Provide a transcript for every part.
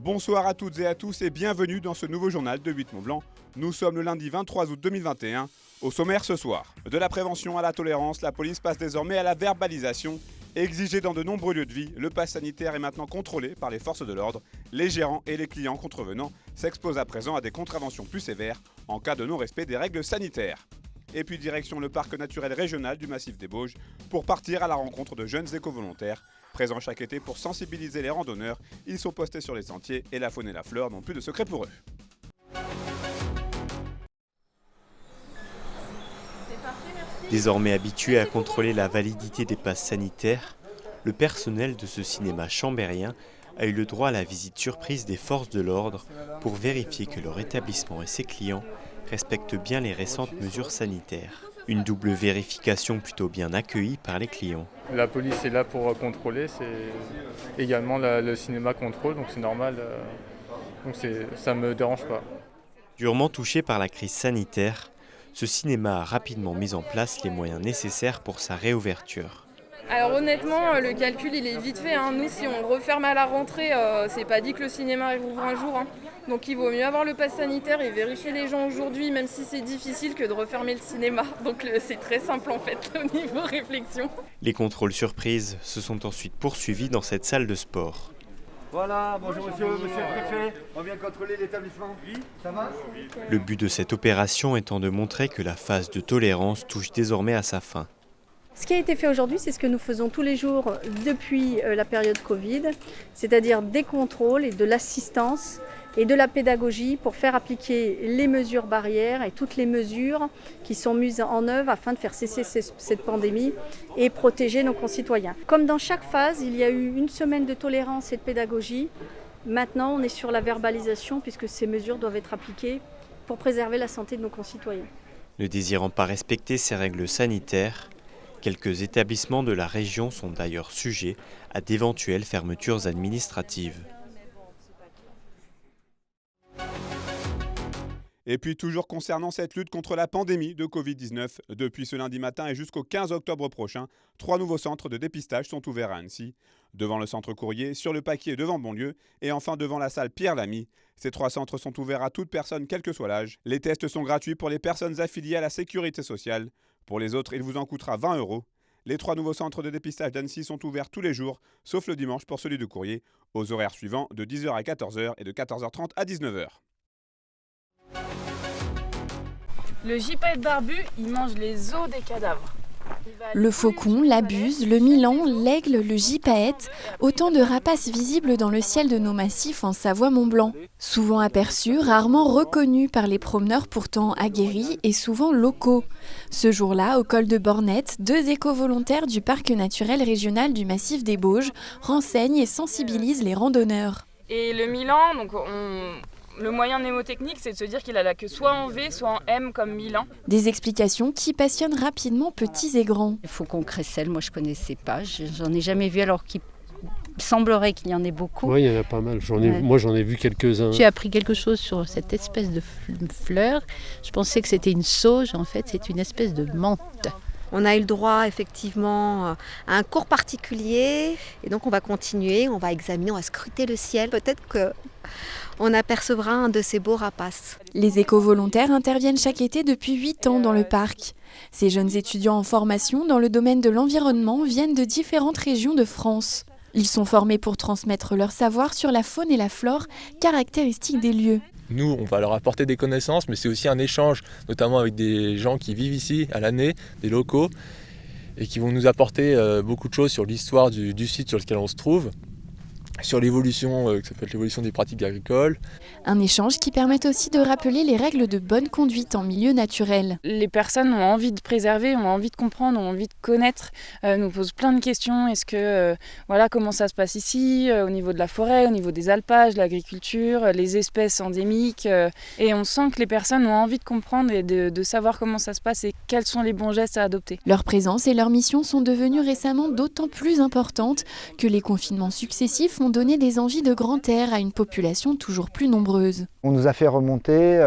Bonsoir à toutes et à tous et bienvenue dans ce nouveau journal de 8 Mont-Blanc. Nous sommes le lundi 23 août 2021. Au sommaire ce soir, de la prévention à la tolérance, la police passe désormais à la verbalisation. Exigé dans de nombreux lieux de vie, le pass sanitaire est maintenant contrôlé par les forces de l'ordre. Les gérants et les clients contrevenants s'exposent à présent à des contraventions plus sévères en cas de non-respect des règles sanitaires. Et puis direction le parc naturel régional du Massif des Bauges pour partir à la rencontre de jeunes éco-volontaires. Présents chaque été pour sensibiliser les randonneurs, ils sont postés sur les sentiers et la faune et la flore n'ont plus de secret pour eux. Désormais habitué à contrôler la validité des passes sanitaires, le personnel de ce cinéma chambérien a eu le droit à la visite surprise des forces de l'ordre pour vérifier que leur établissement et ses clients respectent bien les récentes mesures sanitaires. Une double vérification plutôt bien accueillie par les clients. La police est là pour contrôler, c'est également le cinéma contrôle, donc c'est normal, donc ça ne me dérange pas. Durement touché par la crise sanitaire, ce cinéma a rapidement mis en place les moyens nécessaires pour sa réouverture. Alors honnêtement, le calcul il est vite fait. Nous, si on referme à la rentrée, c'est pas dit que le cinéma rouvre un jour. Donc il vaut mieux avoir le pass sanitaire et vérifier les gens aujourd'hui, même si c'est difficile, que de refermer le cinéma. Donc c'est très simple en fait, au niveau réflexion. Les contrôles surprises se sont ensuite poursuivis dans cette salle de sport. Voilà, bonjour monsieur le préfet, on vient contrôler l'établissement. Oui, ça va ? Le but de cette opération étant de montrer que la phase de tolérance touche désormais à sa fin. Ce qui a été fait aujourd'hui, c'est ce que nous faisons tous les jours depuis la période Covid, c'est-à-dire des contrôles et de l'assistance et de la pédagogie pour faire appliquer les mesures barrières et toutes les mesures qui sont mises en œuvre afin de faire cesser cette pandémie et protéger nos concitoyens. Comme dans chaque phase, il y a eu une semaine de tolérance et de pédagogie. Maintenant, on est sur la verbalisation puisque ces mesures doivent être appliquées pour préserver la santé de nos concitoyens. Ne désirant pas respecter ces règles sanitaires, quelques établissements de la région sont d'ailleurs sujets à d'éventuelles fermetures administratives. Et puis toujours concernant cette lutte contre la pandémie de Covid-19, depuis ce lundi matin et jusqu'au 15 octobre prochain, 3 nouveaux centres de dépistage sont ouverts à Annecy. Devant le centre Courrier, sur le Paquier devant Bonlieu et enfin devant la salle Pierre Lamy. Ces 3 centres sont ouverts à toute personne quel que soit l'âge. Les tests sont gratuits pour les personnes affiliées à la sécurité sociale. Pour les autres, il vous en coûtera 20 €. Les 3 nouveaux centres de dépistage d'Annecy sont ouverts tous les jours, sauf le dimanche pour celui de Courrier, aux horaires suivants de 10 h à 14 h et de 14 h 30 à 19 h. Le gypaète barbu, il mange les os des cadavres. Le faucon, la buse, le milan, l'aigle, le gypaète, autant de rapaces visibles dans le ciel de nos massifs en Savoie-Mont-Blanc. Souvent aperçus, rarement reconnus par les promeneurs pourtant aguerris et souvent locaux. Ce jour-là, au col de Bornette, 2 éco-volontaires du parc naturel régional du Massif des Bauges renseignent et sensibilisent les randonneurs. Et le milan, donc le moyen mnémotechnique, c'est de se dire qu'il a la queue soit en V, soit en M comme Milan. Des explications qui passionnent rapidement petits et grands. Le faucon crécelle, moi je ne connaissais pas, j'en ai jamais vu alors qu'il semblerait qu'il y en ait beaucoup. Oui, il y en a pas mal, moi j'en ai vu quelques-uns. J'ai appris quelque chose sur cette espèce de fleur, je pensais que c'était une sauge, en fait c'est une espèce de menthe. On a eu le droit effectivement à un cours particulier et donc on va continuer, on va examiner, on va scruter le ciel. Peut-être qu'on apercevra un de ces beaux rapaces. Les éco-volontaires interviennent chaque été depuis 8 ans dans le parc. Ces jeunes étudiants en formation dans le domaine de l'environnement viennent de différentes régions de France. Ils sont formés pour transmettre leur savoir sur la faune et la flore caractéristiques des lieux. Nous, on va leur apporter des connaissances, mais c'est aussi un échange, notamment avec des gens qui vivent ici à l'année, des locaux, et qui vont nous apporter beaucoup de choses sur l'histoire du site sur lequel on se trouve, sur l'évolution, que ça peut être l'évolution des pratiques agricoles. Un échange qui permet aussi de rappeler les règles de bonne conduite en milieu naturel. Les personnes ont envie de préserver, ont envie de comprendre, ont envie de connaître, nous posent plein de questions. Est-ce que, comment ça se passe ici, au niveau de la forêt, au niveau des alpages, l'agriculture, les espèces endémiques. Et on sent que les personnes ont envie de comprendre et de savoir comment ça se passe et quels sont les bons gestes à adopter. Leur présence et leur mission sont devenues récemment d'autant plus importantes que les confinements successifs ont donné des envies de grand air à une population toujours plus nombreuse. On nous a fait remonter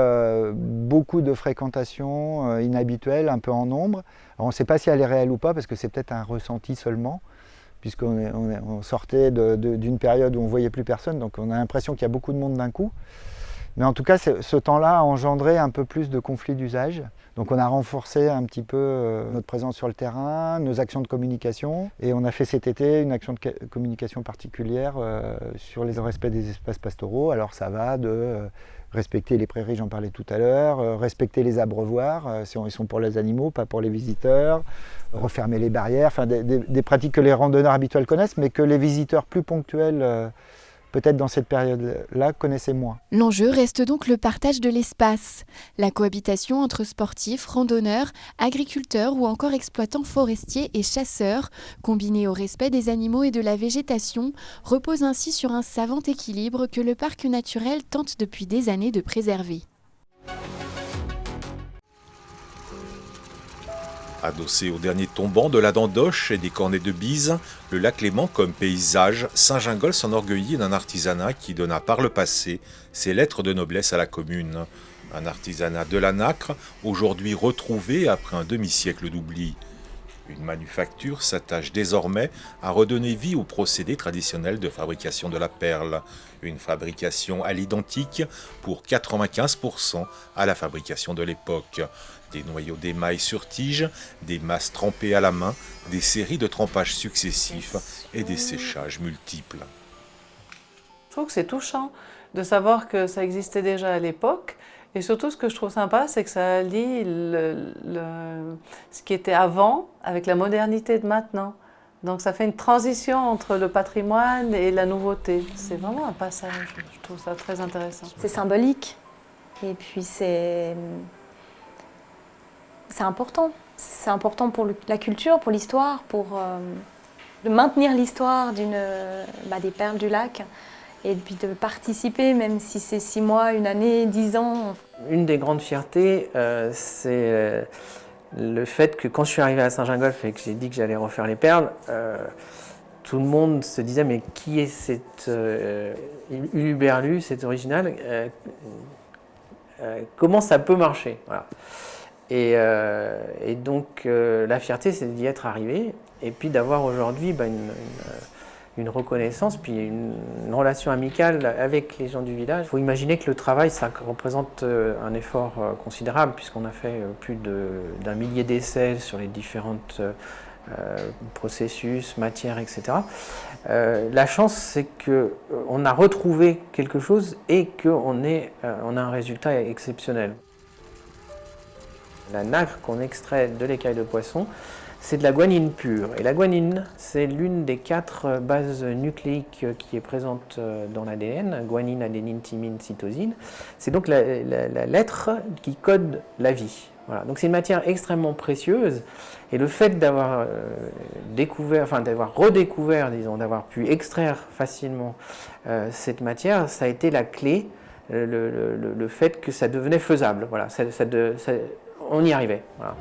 beaucoup de fréquentations inhabituelles, un peu en nombre. Alors on ne sait pas si elle est réelle ou pas, parce que c'est peut-être un ressenti seulement. puisqu'on sortait d'une période où on ne voyait plus personne, donc on a l'impression qu'il y a beaucoup de monde d'un coup. Mais en tout cas, ce temps-là a engendré un peu plus de conflits d'usage. Donc on a renforcé un petit peu notre présence sur le terrain, nos actions de communication. Et on a fait cet été une action de communication particulière sur le respect des espaces pastoraux. Alors ça va de respecter les prairies, j'en parlais tout à l'heure, respecter les abreuvoirs, ils sont pour les animaux, pas pour les visiteurs, refermer les barrières, enfin des pratiques que les randonneurs habituels connaissent, mais que les visiteurs plus ponctuels peut-être dans cette période-là, connaissaient moins. L'enjeu reste donc le partage de l'espace. La cohabitation entre sportifs, randonneurs, agriculteurs ou encore exploitants forestiers et chasseurs, combinée au respect des animaux et de la végétation, repose ainsi sur un savant équilibre que le parc naturel tente depuis des années de préserver. Adossé au dernier tombant de la Dandoche et des cornets de Bise, le lac Léman comme paysage, Saint-Gingolph s'enorgueillit d'un artisanat qui donna par le passé ses lettres de noblesse à la commune. Un artisanat de la nacre, aujourd'hui retrouvé après un demi-siècle d'oubli. Une manufacture s'attache désormais à redonner vie au procédé traditionnel de fabrication de la perle. Une fabrication à l'identique pour 95% à la fabrication de l'époque. Des noyaux d'émail sur tige, des masses trempées à la main, des séries de trempages successifs et des séchages multiples. Je trouve que c'est touchant de savoir que ça existait déjà à l'époque. Et surtout, ce que je trouve sympa, c'est que ça lie ce qui était avant avec la modernité de maintenant. Donc ça fait une transition entre le patrimoine et la nouveauté. C'est vraiment un passage, je trouve ça très intéressant. C'est symbolique et puis c'est important. C'est important pour la culture, pour l'histoire, pour de maintenir l'histoire des perles du lac. Et puis de participer, même si c'est 6 mois, 1 année, 10 ans. Une des grandes fiertés, c'est le fait que quand je suis arrivé à Saint-Gingolph et que j'ai dit que j'allais refaire les perles, tout le monde se disait mais qui est cette Uluberlu, cette originale, comment ça peut marcher, voilà. Et donc la fierté, c'est d'y être arrivé et puis d'avoir aujourd'hui une reconnaissance, puis une relation amicale avec les gens du village. Il faut imaginer que le travail, ça représente un effort considérable, puisqu'on a fait plus d'1 millier d'essais sur les différents processus, matières, etc. La chance, c'est qu'on a retrouvé quelque chose et qu'on a un résultat exceptionnel. La nacre qu'on extrait de l'écaille de poisson, c'est de la guanine pure. Et la guanine, c'est l'une des 4 bases nucléiques qui est présente dans l'ADN, guanine, adénine, thymine, cytosine. C'est donc la lettre qui code la vie. Voilà. Donc c'est une matière extrêmement précieuse. Et le fait d'avoir redécouvert, disons, d'avoir pu extraire facilement cette matière, ça a été la clé, le fait que ça devenait faisable. Voilà. On y arrivait. Voilà.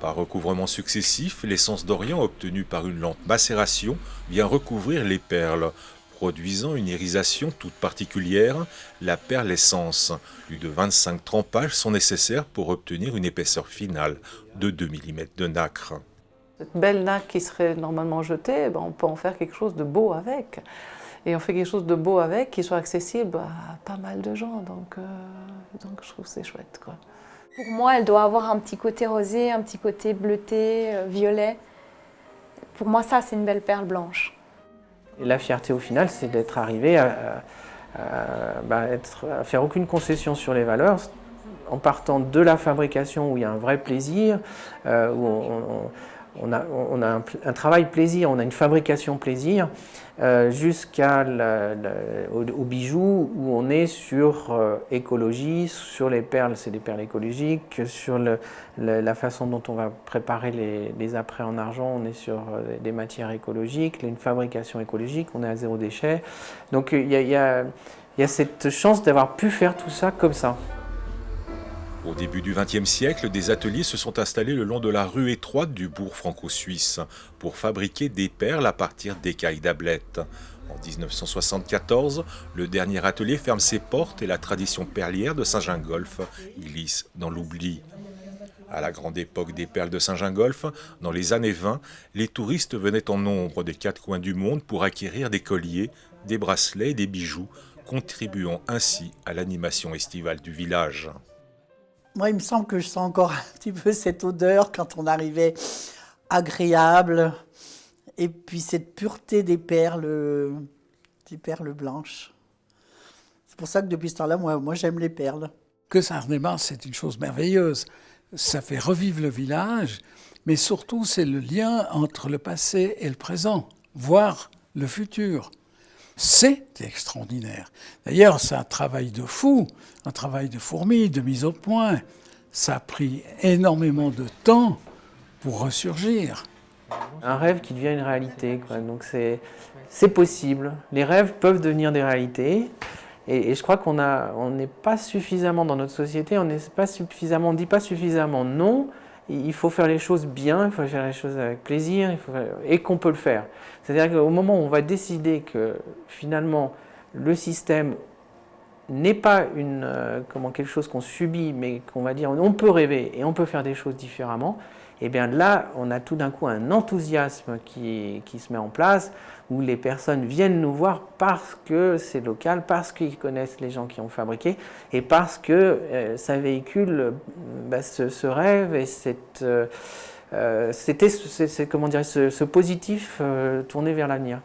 Par recouvrement successif, l'essence d'Orient obtenue par une lente macération vient recouvrir les perles, produisant une irisation toute particulière, la perle essence. Plus de 25 trempages sont nécessaires pour obtenir une épaisseur finale de 2 mm de nacre. Cette belle nacre qui serait normalement jetée, on peut en faire quelque chose de beau avec. Et on fait quelque chose de beau avec qui soit accessible à pas mal de gens. Donc je trouve que c'est chouette, quoi. Pour moi, elle doit avoir un petit côté rosé, un petit côté bleuté, violet. Pour moi, ça, c'est une belle perle blanche. Et la fierté, au final, c'est d'être arrivé à faire aucune concession sur les valeurs, en partant de la fabrication où il y a un vrai plaisir, où on a un travail plaisir, on a une fabrication plaisir, jusqu'au bijou où on est sur écologie, sur les perles, c'est des perles écologiques, sur la façon dont on va préparer les apprêts en argent, on est sur des matières écologiques, une fabrication écologique, on est à 0 déchet. Donc il y a cette chance d'avoir pu faire tout ça comme ça. Au début du XXe siècle, des ateliers se sont installés le long de la rue étroite du bourg franco-suisse pour fabriquer des perles à partir d'écailles d'ablette. En 1974, le dernier atelier ferme ses portes et la tradition perlière de Saint-Gingolph glisse dans l'oubli. À la grande époque des perles de Saint-Gingolph, dans les années 20, les touristes venaient en nombre des 4 coins du monde pour acquérir des colliers, des bracelets et des bijoux, contribuant ainsi à l'animation estivale du village. Moi, il me semble que je sens encore un petit peu cette odeur quand on arrivait, agréable, et puis cette pureté des perles blanches. C'est pour ça que depuis ce temps-là, moi j'aime les perles. Que Sarnémas, c'est une chose merveilleuse. Ça fait revivre le village, mais surtout c'est le lien entre le passé et le présent, voire le futur. C'est extraordinaire. D'ailleurs, c'est un travail de fou, un travail de fourmi, de mise au point. Ça a pris énormément de temps pour ressurgir. Un rêve qui devient une réalité, quoi. Donc c'est possible. Les rêves peuvent devenir des réalités. Et je crois qu'on n'est pas suffisamment dans notre société, on ne dit pas suffisamment non. Il faut faire les choses bien, il faut faire les choses avec plaisir, et qu'on peut le faire. C'est-à-dire qu'au moment où on va décider que finalement le système n'est pas quelque chose qu'on subit, mais qu'on va dire on peut rêver et on peut faire des choses différemment, et bien là on a tout d'un coup un enthousiasme qui se met en place, où les personnes viennent nous voir parce que c'est local, parce qu'ils connaissent les gens qui ont fabriqué, et parce que ça véhicule ce rêve et ce positif tourné vers l'avenir.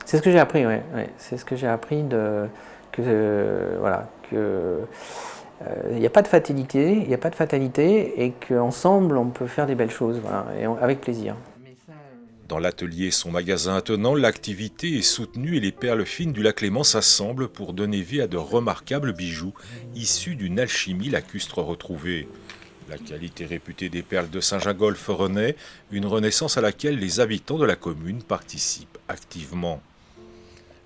C'est ce que j'ai appris, ouais. C'est ce que j'ai appris il n'y a pas de fatalité, et qu'ensemble on peut faire des belles choses, voilà, et avec plaisir. Dans l'atelier Son magasin attenant, l'activité est soutenue et les perles fines du lac Léman s'assemblent pour donner vie à de remarquables bijoux issus d'une alchimie lacustre retrouvée. La qualité réputée des perles de Saint-Gingolph renaît, une renaissance à laquelle les habitants de la commune participent activement.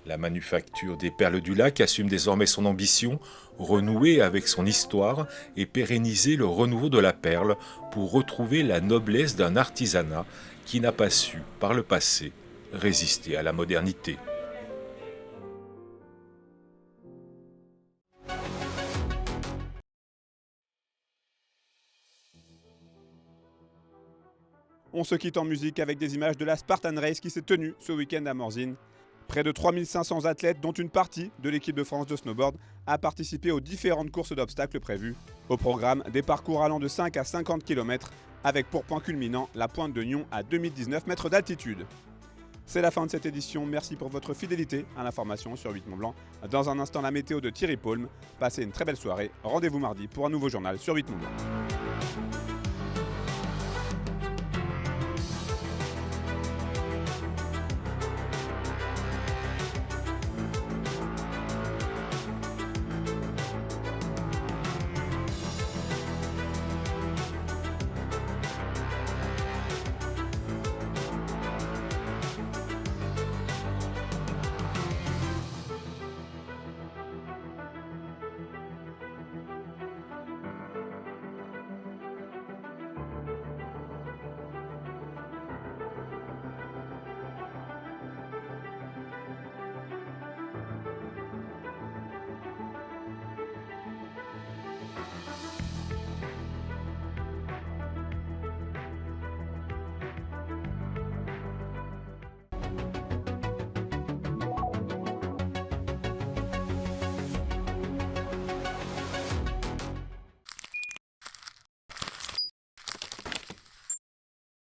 La manufacture des perles du lac assume désormais son ambition, renouer avec son histoire et pérenniser le renouveau de la perle pour retrouver la noblesse d'un artisanat qui n'a pas su, par le passé, résister à la modernité. On se quitte en musique avec des images de la Spartan Race qui s'est tenue ce week-end à Morzine. Près de 3500 athlètes, dont une partie de l'équipe de France de snowboard, a participé aux différentes courses d'obstacles prévues. Au programme, des parcours allant de 5 à 50 km, avec pour point culminant la pointe de Nyon à 2019 mètres d'altitude. C'est la fin de cette édition, merci pour votre fidélité à l'information sur 8 Mont Blanc. Dans un instant, la météo de Thierry Paulme. Passez une très belle soirée, rendez-vous mardi pour un nouveau journal sur 8 Mont Blanc.